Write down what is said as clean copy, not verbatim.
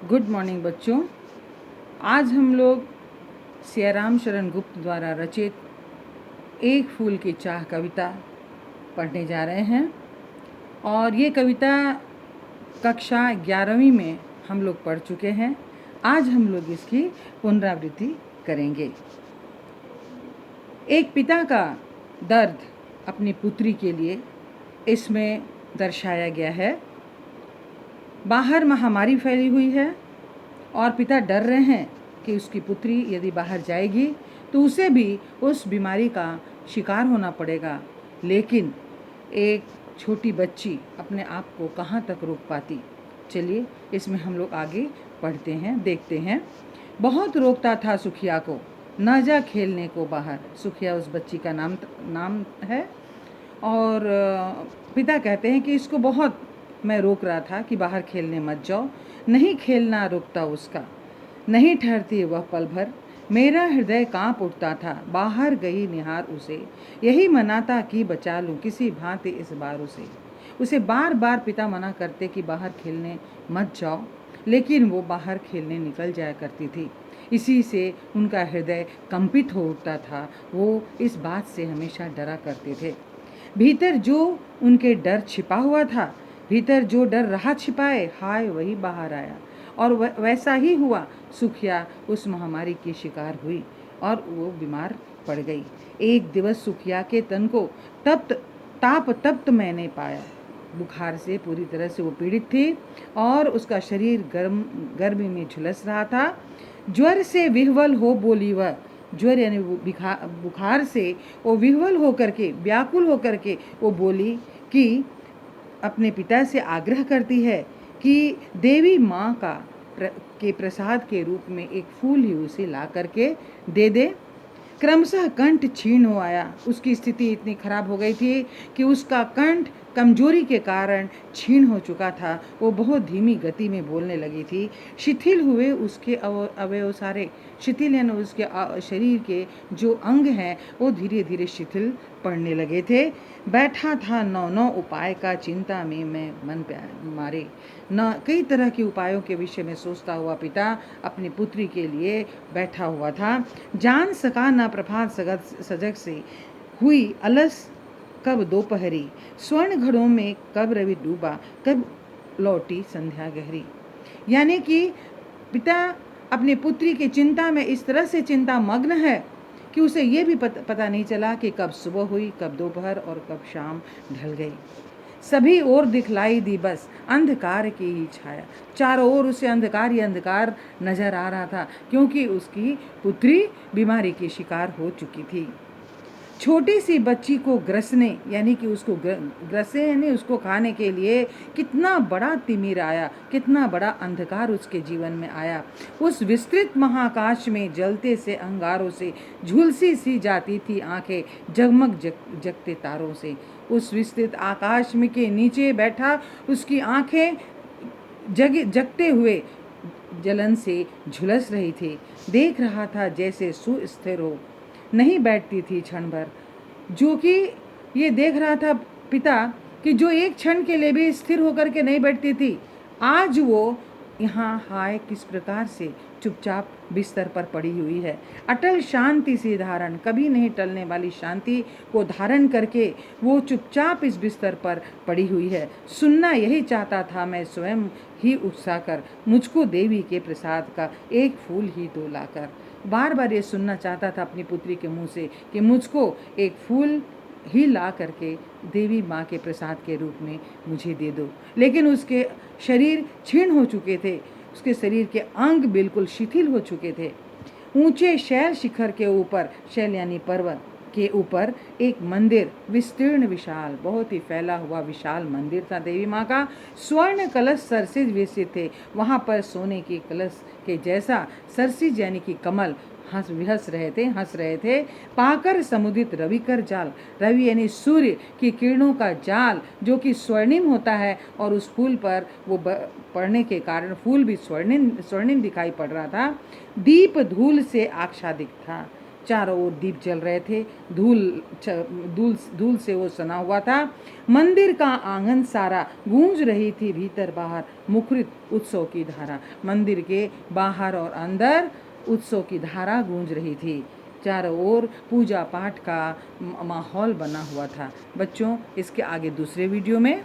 Good morning बच्चों। आज हम लोग सियाराम शरण गुप्त द्वारा रचित एक फूल की चाह कविता पढ़ने जा रहे हैं और ये कविता कक्षा 11वीं में हम लोग पढ़ चुके हैं। आज हम लोग इसकी पुनरावृत्ति करेंगे। एक पिता का दर्द अपनी पुत्री के लिए इसमें दर्शाया गया है। बाहर महामारी फैली हुई है और पिता डर रहे हैं कि उसकी पुत्री यदि बाहर जाएगी तो उसे भी उस बीमारी का शिकार होना पड़ेगा, लेकिन एक छोटी बच्ची अपने आप को कहाँ तक रोक पाती। चलिए इसमें हम लोग आगे पढ़ते हैं, देखते हैं। बहुत रोकता था सुखिया को, न जा खेलने को बाहर। सुखिया उस बच्ची का नाम है और पिता कहते हैं कि इसको बहुत मैं रोक रहा था कि बाहर खेलने मत जाओ। नहीं खेलना रुकता उसका, नहीं ठहरती वह पल भर। मेरा हृदय कांप उठता था, बाहर गई निहार उसे। यही मनाता कि बचा लूं किसी भांति इस बार उसे बार बार पिता मना करते कि बाहर खेलने मत जाओ, लेकिन वो बाहर खेलने निकल जाया करती थी। इसी से उनका हृदय कंपित हो उठता था। वो इस बात से हमेशा डरा करते थे। भीतर जो उनके डर छिपा हुआ था, भीतर जो डर रहा छिपाए, हाय वही बाहर आया। और वैसा ही हुआ। सुखिया उस महामारी की शिकार हुई और वो बीमार पड़ गई। एक दिवस सुखिया के तन को तप्त मैंने पाया। बुखार से पूरी तरह से वो पीड़ित थी और उसका शरीर गर्मी में झुलस रहा था। ज्वर से विह्वल हो बोली वह। ज्वर यानी बुखार से वो विह्वल होकर के, व्याकुल होकर के वो बोली कि अपने पिता से आग्रह करती है कि देवी माँ के प्रसाद के रूप में एक फूल ही उसे ला करके दे दे। क्रमशः कंठ क्षीण हो आया। उसकी स्थिति इतनी खराब हो गई थी कि उसका कंठ कमजोरी के कारण क्षीण हो चुका था। वो बहुत धीमी गति में बोलने लगी थी। शिथिल हुए उसके अवयव सारे। शिथिल यानी उसके शरीर के जो अंग हैं वो धीरे धीरे शिथिल पड़ने लगे थे। बैठा था नौ उपाय का, चिंता में मैं मन मारे। न कई तरह के उपायों के विषय में सोचता हुआ पिता अपनी पुत्री के लिए बैठा हुआ था। जान सका न प्रभात सजग से हुई अलस कब दोपहरी। स्वर्ण घड़ों में कब रवि डूबा, कब लौटी संध्या गहरी। यानी कि पिता अपनी पुत्री की चिंता में इस तरह से चिंता मग्न है कि उसे ये भी पता नहीं चला कि कब सुबह हुई, कब दोपहर और कब शाम ढल गई। सभी ओर दिखलाई दी बस अंधकार की ही छाया। चारों ओर उसे अंधकार ही अंधकार नजर आ रहा था, क्योंकि उसकी पुत्री बीमारी की शिकार हो चुकी थी। छोटी सी बच्ची को ग्रसने यानी कि उसको ग्रसे यानी उसको खाने के लिए कितना बड़ा तिमिर आया, कितना बड़ा अंधकार उसके जीवन में आया। उस विस्तृत महाकाश में जलते से अंगारों से झुलसी सी जाती थी आंखें, जगमग जगते तारों से। उस विस्तृत आकाश में के नीचे बैठा उसकी आंखें जगते हुए जलन से झुलस रही थी। देख रहा था जैसे सुस्थिर हो, नहीं बैठती थी क्षण भर। जो कि ये देख रहा था पिता कि जो एक क्षण के लिए भी स्थिर होकर के नहीं बैठती थी, आज वो यहाँ हाय किस प्रकार से चुपचाप बिस्तर पर पड़ी हुई है। अटल शांति से धारण, कभी नहीं टलने वाली शांति को धारण करके वो चुपचाप इस बिस्तर पर पड़ी हुई है। सुनना यही चाहता था मैं स्वयं ही उत्साह कर, मुझको देवी के प्रसाद का एक फूल ही दो लाकर। बार बार ये सुनना चाहता था अपनी पुत्री के मुंह से कि मुझको एक फूल ही ला करके देवी माँ के प्रसाद के रूप में मुझे दे दो। लेकिन उसके शरीर क्षीण हो चुके थे, उसके शरीर के अंग बिल्कुल शिथिल हो चुके थे। ऊंचे शैल शिखर के ऊपर, शैल यानी पर्वत के ऊपर एक मंदिर, विस्तीर्ण विशाल, बहुत ही फैला हुआ विशाल मंदिर था देवी माँ का। स्वर्ण कलश सरसिज विकसित थे। वहाँ पर सोने के कलश के जैसा सरसिज यानी कि कमल हंस रहे थे। पाकर समुदित रवि कर जाल, रवि यानी सूर्य की किरणों का जाल जो कि स्वर्णिम होता है, और उस फूल पर वो पड़ने के कारण फूल भी स्वर्णिम दिखाई पड़ रहा था। दीप धूल से आच्छादित था। चारों ओर दीप जल रहे थे। धूल से वो सना हुआ था। मंदिर का आंगन सारा गूंज रही थी भीतर बाहर मुखरित उत्सव की धारा। मंदिर के बाहर और अंदर उत्सव की धारा गूंज रही थी। चारों ओर पूजा पाठ का माहौल बना हुआ था। बच्चों, इसके आगे दूसरे वीडियो में